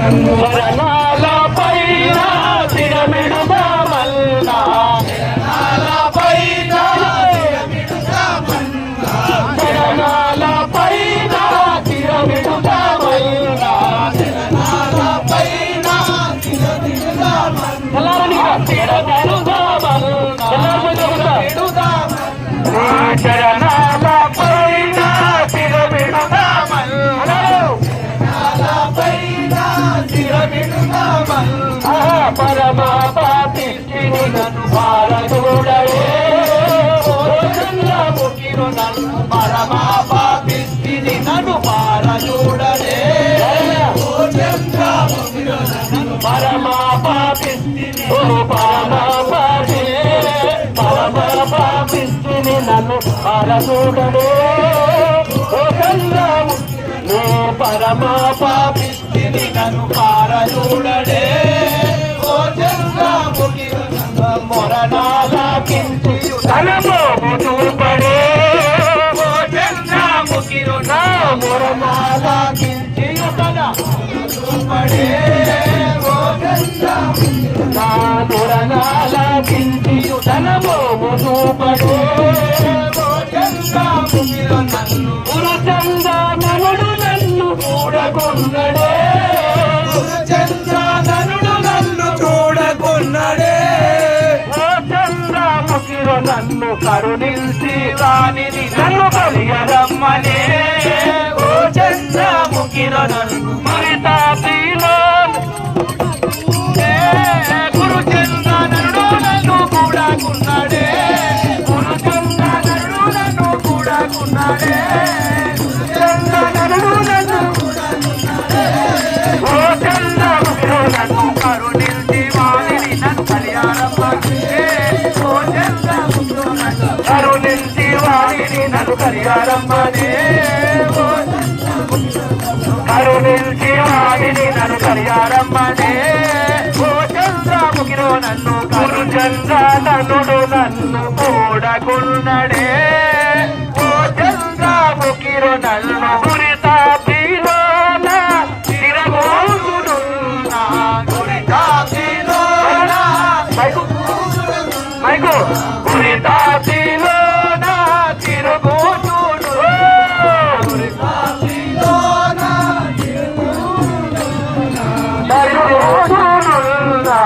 చరణాల పైన శిరమిడుదామన్నా చరణాల పైన శిరమిడుదామన్నా చరణాల పైన పరమా పాపిష్టిని నన్ను భారతుడవే చంద్రముఖిను నన్ను పరమా పాపిష్టిని నన్ను భారతుడవే పరమా పాపిష్టిని పరమా పాపి పరమా పాపిష్టిని నన్ను భారతుడవే చంద్రముఖి పరమా పాపిష్టిని నన్ను భారతుడవే మొరణాలకించి తలమోము చూపడే ఓ చంద్రముఖిరు నా మొరణాలకించి చూపడే ఓ చంద్రముఖిరు నా మొరణాలకించి తలమోము చూపడే ఓ చంద్రముఖిరు నన్ను పురుషంగాననుడు నన్ను చూడకున్నడే నన్ను కరుణించి రానిది నన్ను కలియరమ్మనే ఓ చంద్రముఖిర నన్ను మరితాపిలో గురు చంద్రనరుడు నన్ను కూడా కున్నాడే గురు చంద్రనరుడు నన్ను కూడా కున్నాడే చంద్రనరుడు నన్ను కూడా కున్నాడే ఓ చంద్రముఖిర నన్ను కరుణించి వాణిని నన్ను కలియరమ్మనే కరుణించి వాణిని నన్ను కలియారమ్మనే కరుణించి వాణిని నన్ను కలియారమ్మనే ఓ చంద్రముఖిరో నన్ను గురు చంద్రననుడు నన్ను కూడకున్నడే ఓ చంద్రముఖిరో నన్ను గురితాపిలోన తిరగోసునున్నా గురితాపిలోన మైకు గురితాపిలోన తిరుగుతును గురితాపిలోన తిరుగుతునున్నా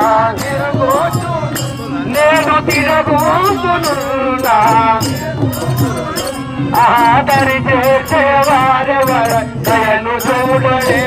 నేను తిరుగుతునున్నా ఆదరి చేసేవారెవర దయను చూడలే